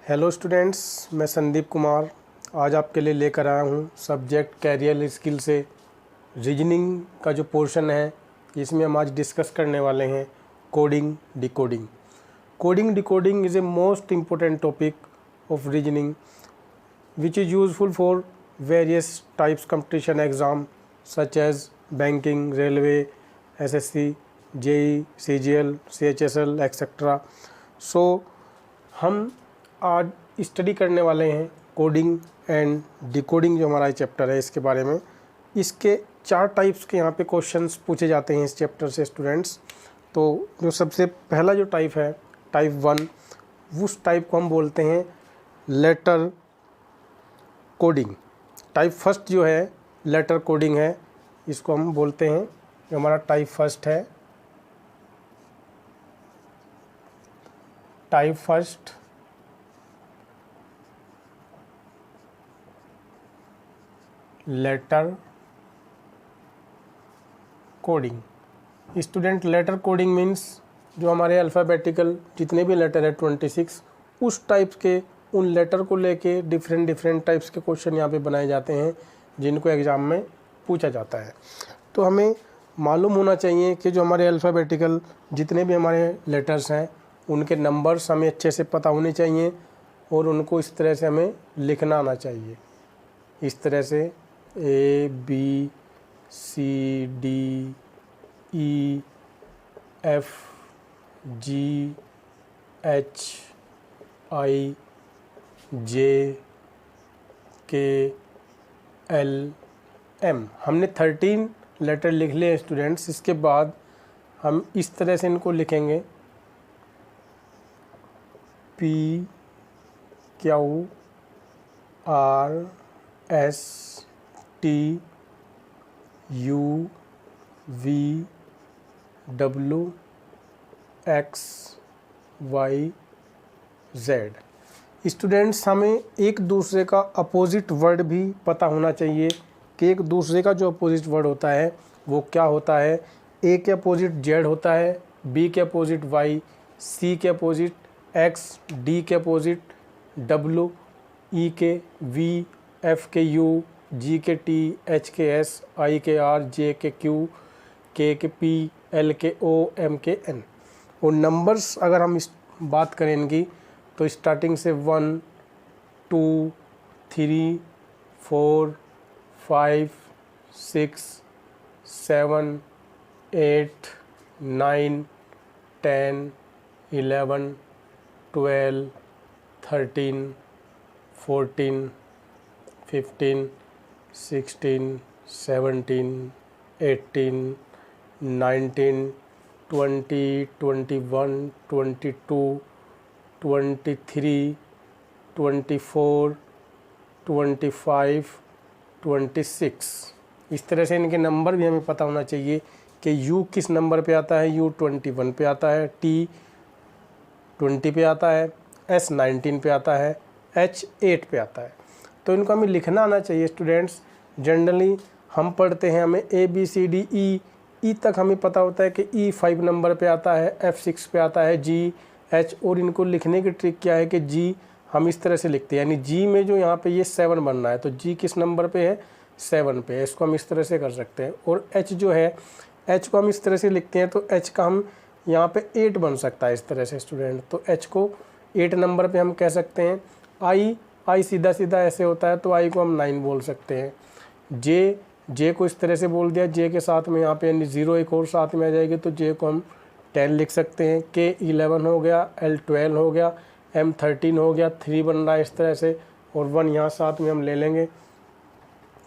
Hello students, मैं संदीप कुमार आज आपके लिए लेकर आया हूँ सब्जेक्ट कैरियर स्किल से रीजनिंग का जो पोर्शन है। इसमें हम आज डिस्कस करने वाले हैं coding decoding. Coding decoding is a most important topic of reasoning which is useful for various types competition exam such as banking, railway, SSC, JEE, CGL, CHSL etc. So हम आज study करने वाले हैं coding and decoding जो हमारा chapter है इसके बारे में। इसके 4 टाइप्स के यहाँ पे क्वेश्चंस पूछे जाते हैं इस चैप्टर से स्टूडेंट्स। तो जो सबसे पहला जो टाइप है टाइप 1, उस टाइप को हम बोलते हैं लेटर कोडिंग। टाइप फर्स्ट जो है लेटर कोडिंग है, इसको हम बोलते हैं जो हमारा टाइप फर्स्ट है। Type first letter coding. Student letter coding means जो हमारे अल्फ़ाबेटिकल जितने भी लेटर है 26 उस टाइप के उन लेटर को लेके डिफरेंट टाइप्स के क्वेश्चन यहाँ पे बनाए जाते हैं जिनको एग्ज़ाम में पूछा जाता है। तो हमें मालूम होना चाहिए कि जो हमारे अल्फ़ाबेटिकल जितने भी हमारे लेटर्स हैं उनके नंबर्स हमें अच्छे से पता होने चाहिए और उनको इस तरह से हमें लिखना आना चाहिए। इस तरह से A B C D E F G H I J K L M। हमने 13 लेटर लिख लिए स्टूडेंट्स। इसके बाद हम इस तरह से इनको लिखेंगे P Q R S T U V W X Y Z। Students हमें एक दूसरे का अपोजिट वर्ड भी पता होना चाहिए कि एक दूसरे का जो अपोजिट वर्ड होता है वो क्या होता है। ए के अपोजिट जेड होता है, बी के अपोजिट वाई, सी के अपोजिट एक्स, डी के अपोजिट डब्लू, ई के वी, एफ के यू, जी के टी, एच के एस, आई के आर, जे के क्यू, के पी, एल के ओ, एम के एन। और नंबर्स अगर हम इस बात करें इनकी तो स्टार्टिंग से 1 2 3 4 5 6 7 8 9 10 11 12 13 14 15 16 17 18 19 20 21 22 23 24 25 26। इस तरह से इनके नंबर भी हमें पता होना चाहिए कि U किस नंबर पे आता है। U 21 पे आता है, T 20 पे आता है, S 19 पे आता है, H 8 पे आता है। तो इनको हमें लिखना आना चाहिए स्टूडेंट्स। जनरली हम पढ़ते हैं हमें A B C D E तक हमें पता होता है कि E 5 नंबर पे आता है, F 6 पे आता है, G H। और इनको लिखने की ट्रिक क्या है कि G हम इस तरह से लिखते हैं, यानी G में जो यहाँ पे ये 7 बन रहा है तो G किस नंबर पे है, 7 पे है। इसको हम इस तरह से कर सकते हैं। और H जो है, H को हम इस तरह से लिखते हैं तो H का हम यहाँ पे 8 बन सकता है इस तरह से स्टूडेंट। तो H को 8 नंबर पे हम कह सकते हैं। I सीधा सीधा ऐसे होता है तो I को हम 9 बोल सकते हैं। J को इस तरह से बोल दिया, J के साथ में यहाँ पे यानी 0 एक और साथ में आ जाएगी तो J को हम 10 लिख सकते हैं। K 11 हो गया, L 12 हो गया, M 13 हो गया, 3 बन रहा है इस तरह से और 1 यहाँ साथ में हम ले लेंगे।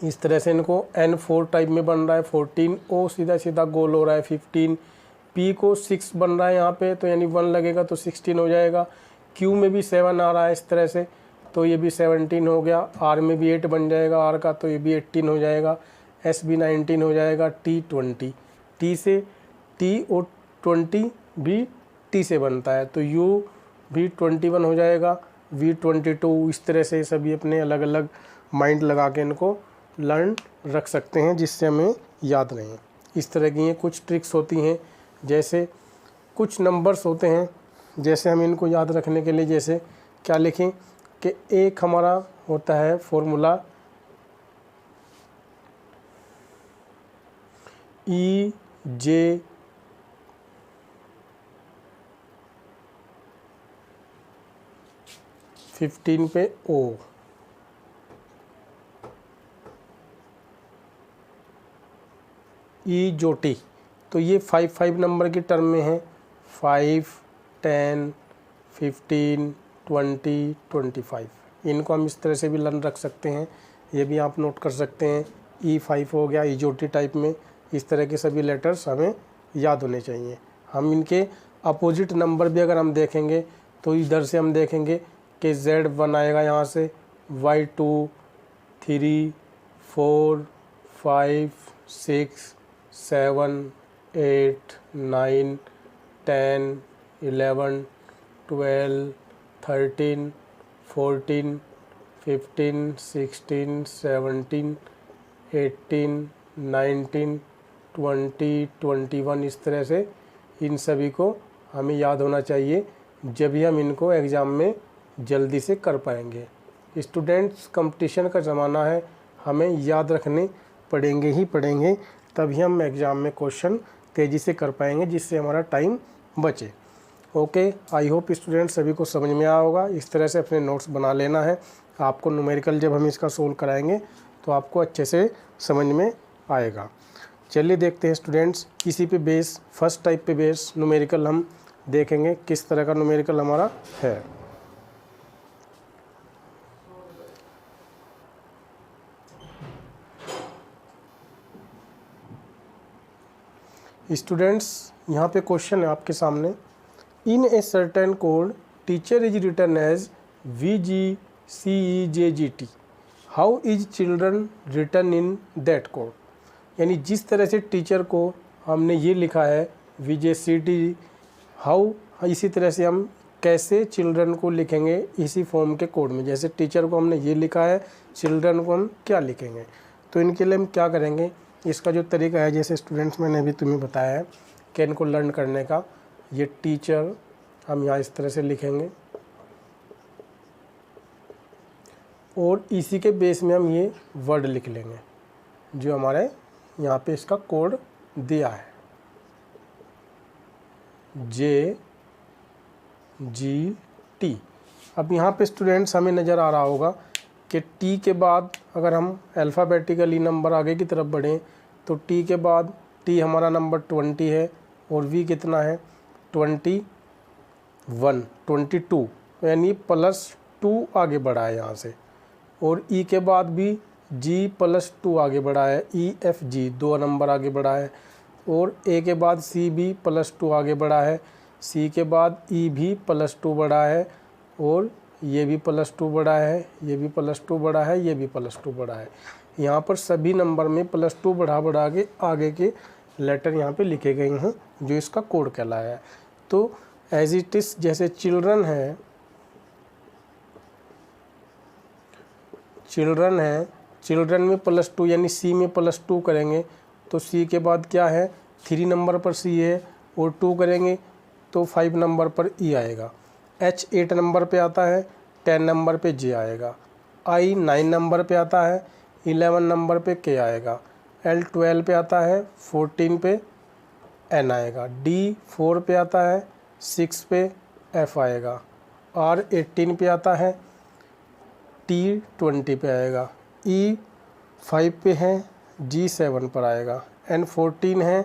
इस तरह से इनको N 4 टाइप में बन रहा है 14। O सीधा सीधा गोल हो रहा है 15। P को 6 बन रहा है यहाँ पे तो यानी 1 लगेगा तो 16 हो जाएगा। Q में भी 7 आ रहा है इस तरह से तो ये भी 17 हो गया। R में भी 8 बन जाएगा R का तो ये भी 18 हो जाएगा। S भी 19 हो जाएगा। T 20, T से T और 20 भी T से बनता है तो U भी 21 हो जाएगा, V 22। इस तरह से सभी अपने अलग अलग माइंड लगा के इनको लर्न रख सकते हैं जिससे हमें याद रहें। इस तरह की ये कुछ ट्रिक्स होती हैं। जैसे कुछ नंबर्स होते हैं जैसे हम इनको याद रखने के लिए, जैसे क्या लिखें कि एक हमारा होता है फॉर्मूला ई जे 15 पे ओ, ई जो टी, तो ये 5 नंबर की टर्म में है। 5, 10, 15, 20, 25, इनको हम इस तरह से भी लर्न रख सकते हैं, ये भी आप नोट कर सकते हैं। E5 हो गया, ई जो टी टाइप में, इस तरह के सभी लेटर्स हमें याद होने चाहिए। हम इनके अपोजिट नंबर भी अगर हम देखेंगे तो इधर से हम देखेंगे कि Z1 आएगा यहाँ से, Y2, 3, 4, 5, 6, 7, 8, 9, 10, 11, 12, 13, 14, 15, 16, 17, 18, 19, 20, 21, इस तरह से इन सभी को हमें याद होना चाहिए, जब भी हम इनको एग्ज़ाम में जल्दी से कर पाएंगे। स्टूडेंट्स, कंपटीशन का ज़माना है, हमें याद रखने पड़ेंगे ही पड़ेंगे, तभी हम एग्ज़ाम में क्वेश्चन तेज़ी से कर पाएंगे, जिससे हमारा टाइम बचे। ओके, आई होप स्टूडेंट्स सभी को समझ में आया होगा। इस तरह से अपने नोट्स बना लेना है, आपको न्यूमेरिकल जब हम इसका सोल्व कराएंगे तो आपको अच्छे से समझ में आएगा। चलिए देखते हैं स्टूडेंट्स, इसी पे बेस, फर्स्ट टाइप पे बेस न्यूमेरिकल हम देखेंगे किस तरह का न्यूमेरिकल हमारा है। स्टूडेंट्स, यहाँ पे क्वेश्चन है आपके सामने, in a certain code teacher is written as VGCEJGT, how is children written in that code. यानी जिस तरह से टीचर को हमने ये लिखा है VJCT, हाउ, इसी तरह से हम कैसे चिल्ड्रन को लिखेंगे इसी फॉर्म के कोड में। जैसे टीचर को हमने ये लिखा है, चिल्ड्रन को हम क्या लिखेंगे। तो इनके लिए हम क्या करेंगे, इसका जो तरीका है, जैसे स्टूडेंट्स मैंने अभी तुम्हें बताया है कि इनको लर्न करने का, ये टीचर हम यहाँ इस तरह से लिखेंगे और इसी के बेस में हम ये वर्ड लिख लेंगे जो हमारे यहाँ पे इसका कोड दिया है, JGT। अब यहाँ पे स्टूडेंट्स हमें नज़र आ रहा होगा कि टी के बाद अगर हम अल्फ़ाबेटिकली नंबर आगे की तरफ बढ़ें तो टी के बाद टी हमारा नंबर 20 है और वी कितना है 21, 22, यानी +2 आगे बढ़ा है यहाँ से। और ई के बाद भी G+2 आगे बढ़ा है, EFG 2 नंबर आगे बढ़ा है। और ए के बाद सी भी +2 आगे बढ़ा है, सी के बाद ई भी +2 बढ़ा है, और ये भी +2 बढ़ा है, ये भी +2 बढ़ा है, ये भी +2 बढ़ा है। यहाँ पर सभी नंबर में +2 बढ़ा के आगे के लेटर यहाँ पे लिखे गए हैं जो इसका कोड कहलाया है। तो एज इट इज़, जैसे चिल्ड्रन है, चिल्ड्रन में +2 यानी सी में +2 करेंगे तो सी के बाद क्या है 3 नंबर पर सी है, और 2 करेंगे तो 5 नंबर पर ई आएगा। H 8 नंबर पे आता है, 10 नंबर पे J आएगा। I 9 नंबर पे आता है, 11 नंबर पे K आएगा। L 12 पे आता है, 14 पे N आएगा। D 4 पे आता है, 6 पे F आएगा। R 18 पे आता है, T 20 पे आएगा। E 5 पे है, G 7 पर आएगा। N 14 है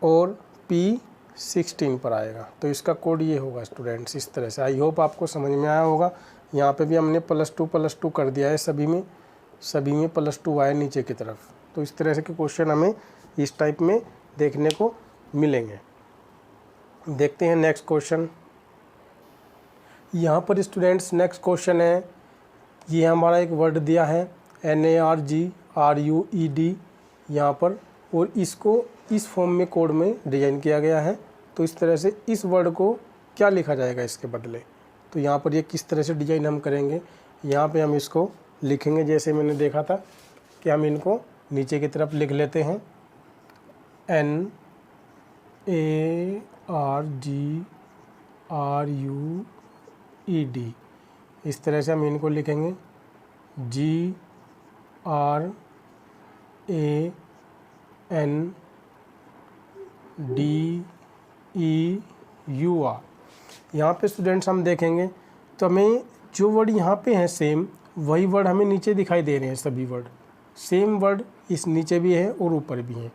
और P 16 पर आएगा। तो इसका कोड ये होगा स्टूडेंट्स, इस तरह से। आई होप आपको समझ में आया होगा। यहाँ पे भी हमने +2 कर दिया है, सभी में +2 आया नीचे की तरफ। तो इस तरह से के क्वेश्चन हमें इस टाइप में देखने को मिलेंगे। देखते हैं नेक्स्ट क्वेश्चन। यहाँ पर स्टूडेंट्स नेक्स्ट क्वेश्चन है, ये हमारा एक वर्ड दिया है NARGRUED यहाँ पर, और इसको इस फॉर्म में कोड में डिज़ाइन किया गया है। तो इस तरह से इस वर्ड को क्या लिखा जाएगा इसके बदले। तो यहाँ पर ये किस तरह से डिज़ाइन हम करेंगे, यहाँ पे हम इसको लिखेंगे जैसे मैंने देखा था कि हम इनको नीचे की तरफ लिख लेते हैं NARGRUED ई डी, इस तरह से हम इनको लिखेंगे GRANUAR। यहाँ पे स्टूडेंट्स हम देखेंगे तो हमें जो वर्ड यहाँ पे हैं सेम, वही वर्ड हमें नीचे दिखाई दे रहे हैं। सभी वर्ड सेम वर्ड इस नीचे भी है और ऊपर भी हैं,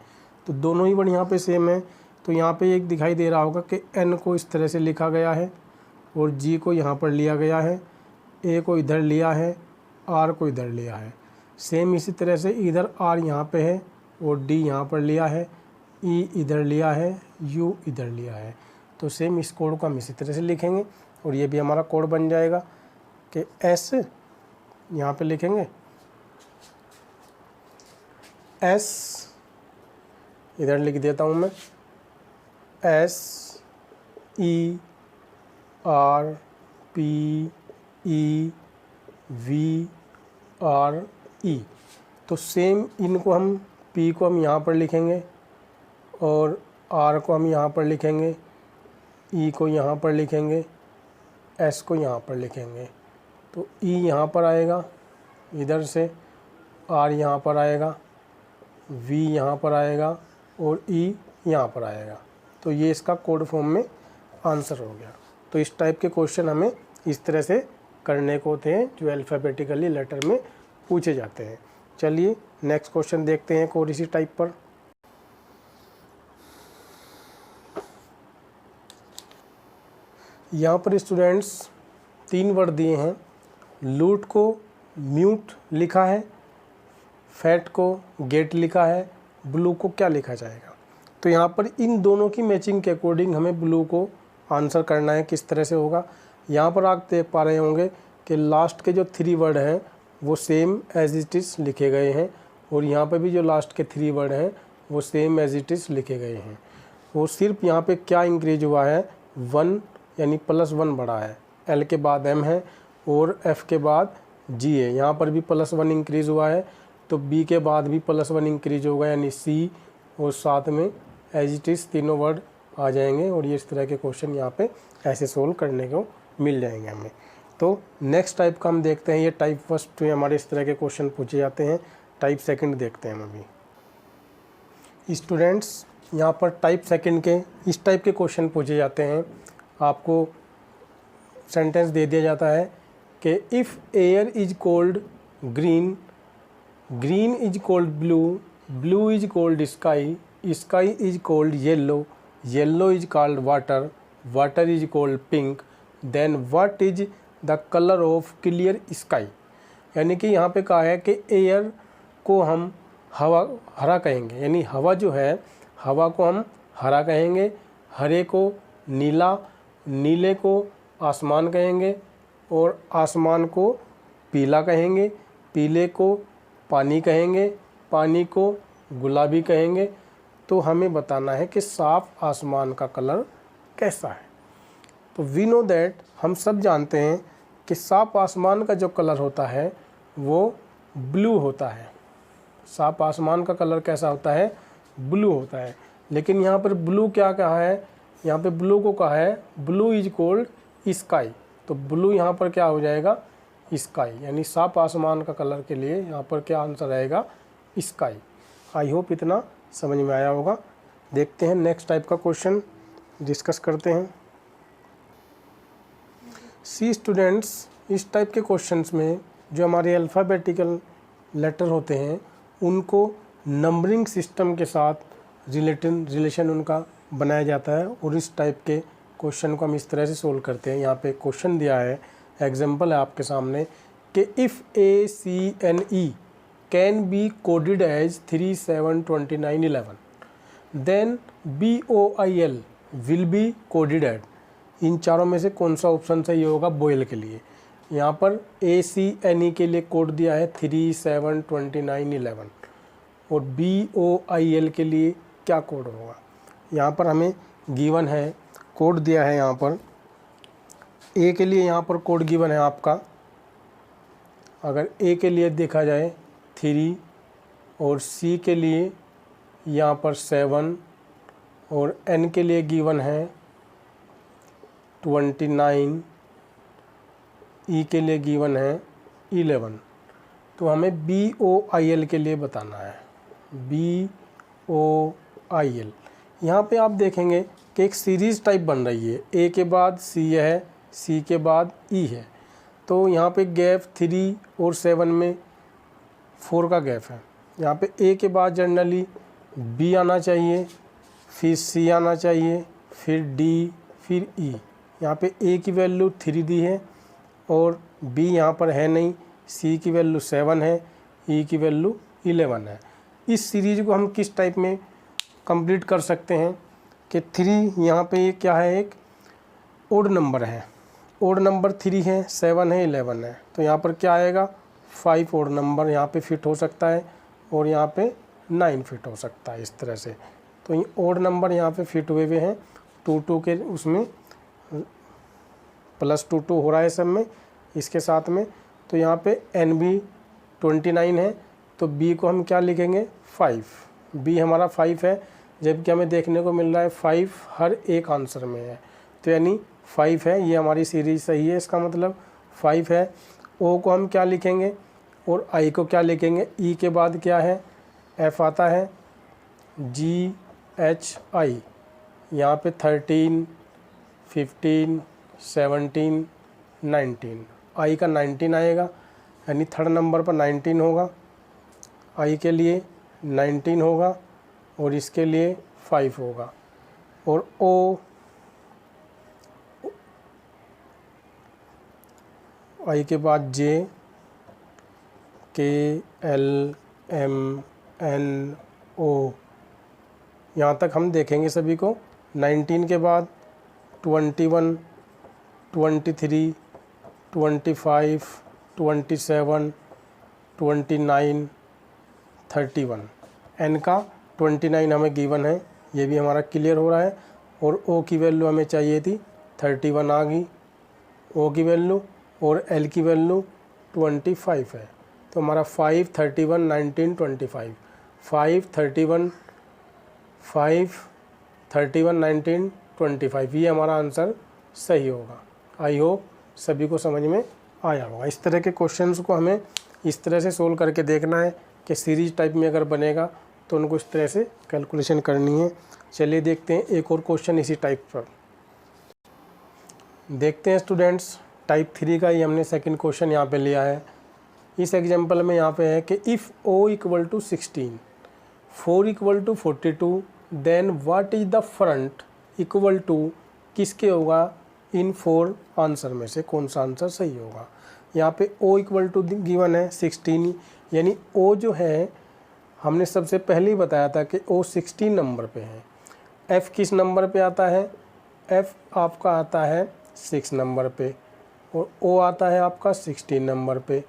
तो दोनों ही वर्ड यहाँ पे सेम है। तो यहाँ पे एक दिखाई दे रहा होगा कि N को इस तरह से लिखा गया है और G को यहाँ पर लिया गया है, A को इधर लिया है, R को इधर लिया है। सेम इसी तरह से इधर R यहाँ पे है और D यहाँ पर लिया है, E इधर लिया है, U इधर लिया है। तो सेम इस कोड को हम इसी तरह से लिखेंगे और ये भी हमारा कोड बन जाएगा कि S यहाँ पे लिखेंगे, S इधर लिख देता हूँ मैं, SERPEVRE। तो सेम इनको हम P को हम यहाँ पर लिखेंगे और R को हम यहाँ पर लिखेंगे, E को यहाँ पर लिखेंगे, S को यहाँ पर लिखेंगे। तो E यहाँ पर आएगा इधर से, R यहाँ पर आएगा, V यहाँ पर आएगा और E यहाँ पर आएगा। तो ये इसका कोड फॉर्म में आंसर हो गया। तो इस टाइप के क्वेश्चन हमें इस तरह से करने को होते हैं जो अल्फ़ाबेटिकली लेटर में पूछे जाते हैं। चलिए नेक्स्ट क्वेश्चन देखते हैं और इसी टाइप पर। यहाँ पर स्टूडेंट्स 3 वर्ड दिए हैं। लूट को म्यूट लिखा है, फैट को गेट लिखा है, ब्लू को क्या लिखा जाएगा। तो यहाँ पर इन दोनों की मैचिंग के अकॉर्डिंग हमें ब्लू को आंसर करना है। किस तरह से होगा, यहाँ पर आप देख पा रहे होंगे कि लास्ट के जो 3 वर्ड हैं वो सेम एज इट इज़ लिखे गए हैं और यहाँ पर भी जो लास्ट के 3 वर्ड हैं वो सेम एज इट इज़ लिखे गए हैं। वो सिर्फ यहाँ पे क्या इंक्रीज हुआ है, 1 यानी +1 बढ़ा है। L के बाद M है और F के बाद G है। यहाँ पर भी +1 इंक्रीज़ हुआ है, तो B के बाद भी +1 इंक्रीज होगा यानी C, और साथ में एज इट इज़ तीनों वर्ड आ जाएंगे। और ये इस तरह के क्वेश्चन यहाँ पे ऐसे सोल्व करने को मिल जाएंगे हमें। तो नेक्स्ट टाइप का हम देखते हैं। ये टाइप फर्स्ट में हमारे इस तरह के क्वेश्चन पूछे जाते हैं। टाइप सेकंड देखते हैं हम अभी। स्टूडेंट्स यहाँ पर टाइप सेकंड के इस टाइप के क्वेश्चन पूछे जाते हैं। आपको सेंटेंस दे दिया जाता है कि if air is called green, green is called blue, blue is called sky, sky is called yellow, yellow is called water, water is called pink, then what is the colour of clear sky. यानी कि यहाँ पे कहा है कि air को हम हरा कहेंगे, यानी हवा जो है हवा को हम हरा कहेंगे, हरे को नीला, नीले को आसमान कहेंगे और आसमान को पीला कहेंगे, पीले को पानी कहेंगे, पानी को गुलाबी कहेंगे। तो हमें बताना है कि साफ आसमान का कलर कैसा है। तो वी नो दैट, हम सब जानते हैं कि साफ आसमान का जो कलर होता है वो ब्लू होता है। साफ आसमान का कलर कैसा होता है, ब्लू होता है। लेकिन यहाँ पर ब्लू क्या कहा है, यहाँ पे ब्लू को कहा है ब्लू इज कोल्ड स्काई। तो ब्लू यहाँ पर क्या हो जाएगा, स्काई, यानी साफ आसमान का कलर के लिए यहाँ पर क्या आंसर आएगा, स्काई। आई होप इतना समझ में आया होगा। देखते हैं नेक्स्ट टाइप का क्वेश्चन डिस्कस करते हैं। सी स्टूडेंट्स, इस टाइप के क्वेश्चंस में जो हमारे अल्फ़ाबेटिकल लेटर होते हैं उनको नंबरिंग सिस्टम के साथ रिलेशन उनका बनाया जाता है और इस टाइप के क्वेश्चन को हम इस तरह से सोल्व करते हैं। यहाँ पे क्वेश्चन दिया है, एग्जांपल है आपके सामने कि if ACNE can be coded as 372911 then BOIL will be coded at. इन चारों में से कौन सा ऑप्शन सही होगा बोयल के लिए। यहाँ पर ACNE के लिए कोड दिया है 372911 और BOIL के लिए क्या कोड होगा। यहाँ पर हमें गिवन है, कोड दिया है। यहाँ पर A के लिए यहाँ पर कोड गिवन है आपका, अगर A के लिए देखा जाए 3 और C के लिए यहाँ पर 7 और N के लिए गिवन है 29 ई के लिए गिवन है 11। तो हमें BOIL के लिए बताना है, BOIL। यहाँ पे आप देखेंगे कि एक सीरीज़ टाइप बन रही है, ए के बाद सी है, सी के बाद ई है। तो यहाँ पे गैप 3 और 7 में 4 का गैप है। यहाँ पे ए के बाद जनरली बी आना चाहिए, फिर सी आना चाहिए, फिर डी, फिर ई। यहाँ पे ए की वैल्यू 3 दी है और बी यहाँ पर है नहीं, सी की वैल्यू 7 है, ई की वैल्यू 11 है। इस सीरीज को हम किस टाइप में कंप्लीट कर सकते हैं कि 3 यहाँ पे ये क्या है, एक ओड नंबर है, ओड नंबर 3 है, 7 है, 11 है। तो यहाँ पर क्या आएगा, 5 ओड नंबर यहाँ पे फिट हो सकता है और यहाँ पे 9 फिट हो सकता है, इस तरह से। तो ये ओड नंबर यहाँ पे फिट हुए हुए हैं, 2 के उसमें +2 हो रहा है सब में इसके साथ में। तो यहाँ पे NB 29 है, तो B को हम क्या लिखेंगे, 5। B हमारा 5 है, जबकि हमें देखने को मिल रहा है 5 हर एक आंसर में है। तो यानी 5 है, ये हमारी सीरीज सही है, इसका मतलब 5 है। O को हम क्या लिखेंगे और I को क्या लिखेंगे, E के बाद क्या है, F आता है, GHI। यहाँ पे 13, 15, 17, 19, I का 19 आएगा, यानी थर्ड नंबर पर 19 होगा, I के लिए 19 होगा और इसके लिए 5 होगा। और O, I के बाद J, K, L, M, N, O, यहाँ तक हम देखेंगे सभी को। 19 के बाद 21, 23, 25, 27, 29, 31। N का 29 हमें गिवन है, ये भी हमारा क्लियर हो रहा है। और O की वैल्यू हमें चाहिए थी, 31 आ गई O की वैल्यू, और L की वैल्यू 25 है। तो हमारा 5, 31, 19, 25, 5, 31, 19, 25, ये हमारा आंसर सही होगा। आई होप सभी को समझ में आया होगा। इस तरह के क्वेश्चंस को हमें इस तरह से सोल्व करके देखना है कि सीरीज टाइप में अगर बनेगा तो उनको इस तरह से कैलकुलेशन करनी है। चलिए देखते हैं एक और क्वेश्चन इसी टाइप पर। देखते हैं स्टूडेंट्स, टाइप 3 का ही हमने सेकंड क्वेश्चन यहाँ पे लिया है। इस एग्जांपल में यहाँ पे है कि if O = 16, 4 = 42, then what is the front equal to, किसके होगा इन 4 आंसर में से कौन सा आंसर सही होगा। यहाँ पे O = गिवन है 16, यानी O जो है हमने सबसे पहले ही बताया था कि O 16 नंबर पे है। F किस नंबर पे आता है, F आपका आता है 6 नंबर पे, और O आता है आपका 16 नंबर पे,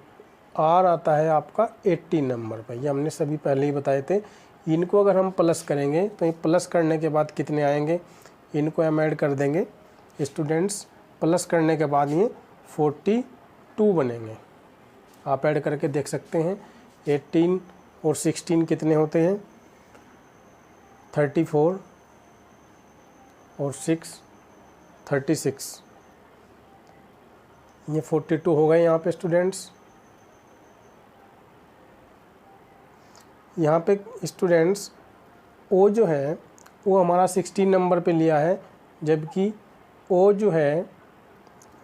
R आता है आपका 18 नंबर पे। ये हमने सभी पहले ही बताए थे। इनको अगर हम प्लस करेंगे तो ये प्लस करने के बाद कितने आएंगे, इनको हम ऐड कर देंगे स्टूडेंट्स। प्लस करने के बाद ये 42 बनेंगे। आप ऐड करके देख सकते हैं 18 और 16 कितने होते हैं, 34 और 6 36, ये 42 हो गए यहाँ पे स्टूडेंट्स। यहाँ पे स्टूडेंट्स O जो है वो हमारा 16 नंबर पे लिया है, जबकि O जो है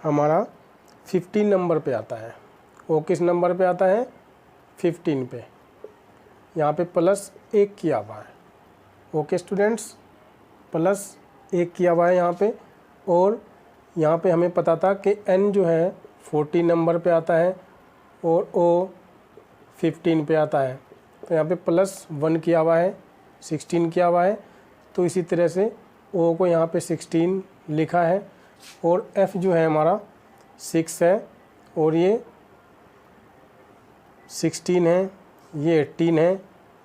हमारा 15 नंबर पे आता है। O किस नंबर पे आता है, 15 पे। यहाँ पे +1 किया हुआ है। ओके स्टूडेंट्स, +1 किया हुआ है यहाँ पे। और यहाँ पे हमें पता था कि N जो है 14 नंबर पे आता है और O 15 पे आता है। तो यहाँ पे +1 किया हुआ है, 16 किया हुआ है। तो इसी तरह से O को यहाँ पे 16 लिखा है, और F जो है हमारा 6 है, और ये 16 है, ये 18 है।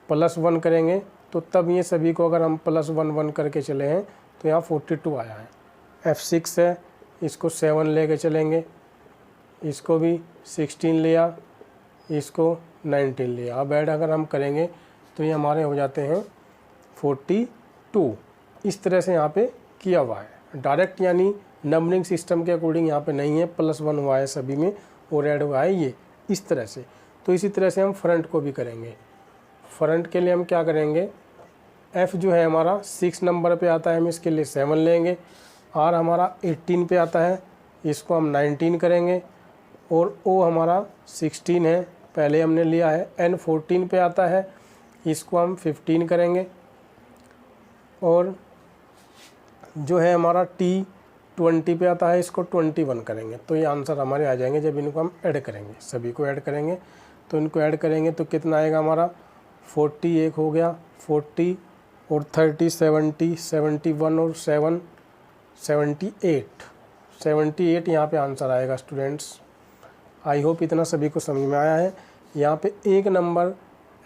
+1 करेंगे तो तब ये सभी को अगर हम +1 करके चले हैं तो यहाँ 42 आया है। F 6 है, इसको 7 लेके चलेंगे, इसको भी 16 लिया, इसको 19 लिया। अब ऐड अगर हम करेंगे तो ये हमारे हो जाते हैं 42। इस तरह से यहाँ पे किया हुआ है डायरेक्ट, यानी नंबरिंग सिस्टम के अकॉर्डिंग यहाँ पे नहीं है, +1 हुआ है सभी में, और ऐड हुआ है ये, इस तरह से। तो इसी तरह से हम फ्रंट को भी करेंगे। फ्रंट के लिए हम क्या करेंगे, F जो है हमारा 6 नंबर पे आता है, हम इसके लिए 7 लेंगे। R हमारा 18 पे आता है, इसको हम 19 करेंगे। और O हमारा 16 है, पहले हमने लिया है। N 14 पे आता है, इसको हम 15 करेंगे। और जो है हमारा T 20 पे आता है, इसको 21 करेंगे। तो ये आंसर हमारे आ जाएंगे जब इनको हम ऐड करेंगे, सभी को ऐड करेंगे। तो इनको ऐड करेंगे तो कितना आएगा हमारा 40 एक हो गया, 40 और 30 70 71 और 7 78 यहाँ पे आंसर आएगा स्टूडेंट्स। आई होप इतना सभी को समझ में आया है। यहाँ पे एक नंबर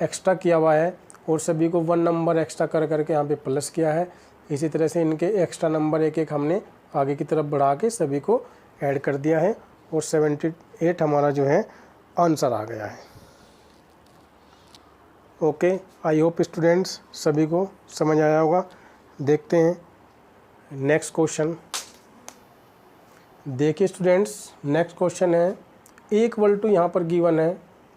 एक्स्ट्रा किया हुआ है और सभी को 1 नंबर एक्स्ट्रा कर करके यहाँ पे प्लस किया है। इसी तरह से इनके एक्स्ट्रा नंबर एक एक हमने आगे की तरफ बढ़ा के सभी को ऐड कर दिया है और 78 हमारा जो है आंसर आ गया है। ओके, आई होप स्टूडेंट्स सभी को समझ आया होगा। देखते हैं नेक्स्ट क्वेश्चन। देखिए स्टूडेंट्स, नेक्स्ट क्वेश्चन है A इक्वल टू यहाँ पर गिवन है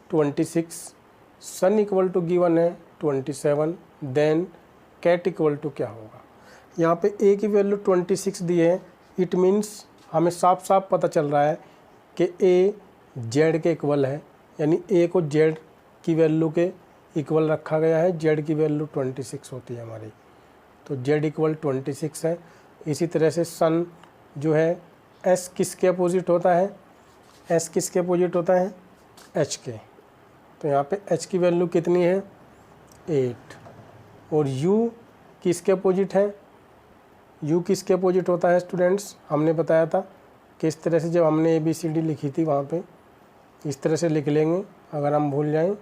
26, सन इक्वल टू गिवन है 27, देन कैट इक्वल टू क्या होगा। यहाँ पे A की वैल्यू 26 दी है। इट मीन्स हमें साफ साफ पता चल रहा है कि A Z के इक्वल है, यानी A को Z की वैल्यू के इक्वल रखा गया है। Z की वैल्यू 26 होती है हमारी, तो Z इक्वल 26 है। इसी तरह से सन जो है S किसके अपोजिट होता है, S किसके अपोजिट होता है, H के। तो यहाँ पे H की वैल्यू कितनी है 8। और U किसके अपोजिट है, U किसके अपोजिट होता है स्टूडेंट्स, हमने बताया था किस तरह से, जब हमने ABCD लिखी थी वहाँ पे इस तरह से लिख लेंगे अगर हम भूल जाएं।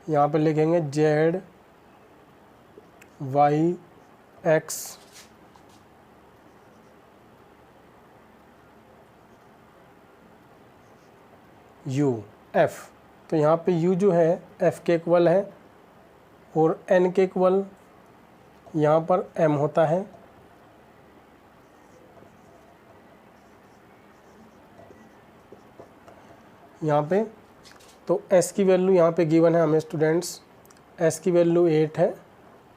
यहाँ पे लिखेंगे Z Y X U F। तो यहाँ पे U जो है F के इक्वल है और N के इक्वल यहाँ पर M होता है। यहाँ पे तो S की वैल्यू यहाँ पे गिवन है हमें स्टूडेंट्स, S की वैल्यू 8 है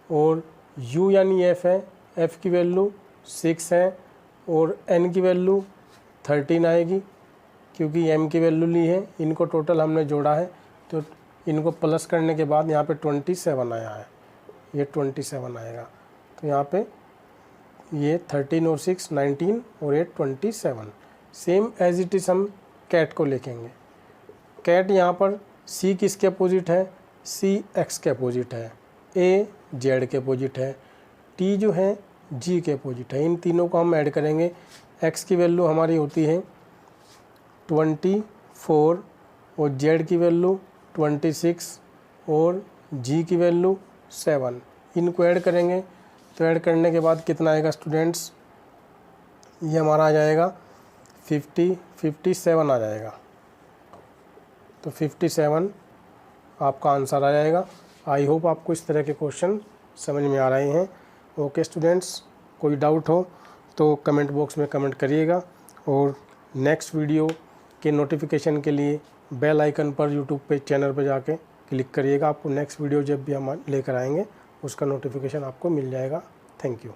और U यानी F है, F की वैल्यू 6 है और N की वैल्यू 13 आएगी क्योंकि M की वैल्यू ली है। इनको टोटल हमने जोड़ा है तो इनको प्लस करने के बाद यहाँ पे 27 आया है, ये 27 आएगा। तो यहाँ पे ये 13 और 6 19 और 8 27। सेम एज इट इज़ हम कैट को लिखेंगे। कैट यहाँ पर C किसके अपोजिट है, C X के अपोजिट है, A Z के अपोजिट है, T जो है G के अपोजिट है। इन तीनों को हम ऐड करेंगे। X की वैल्यू हमारी होती है 24 और Z की वैल्यू 26 और G की वैल्यू 7। इनको ऐड करेंगे तो ऐड करने के बाद कितना आएगा स्टूडेंट्स, ये हमारा आ जाएगा 57 आ जाएगा। तो 57 आपका आंसर आ जाएगा। आई होप आपको इस तरह के क्वेश्चन समझ में आ रहे हैं। ओके स्टूडेंट्स, कोई डाउट हो तो कमेंट बॉक्स में कमेंट करिएगा और नेक्स्ट वीडियो के नोटिफिकेशन के लिए बेल आइकन पर यूट्यूब पे चैनल पर जाके क्लिक करिएगा। आपको नेक्स्ट वीडियो जब भी हम लेकर आएंगे उसका नोटिफिकेशन आपको मिल जाएगा। Thank you.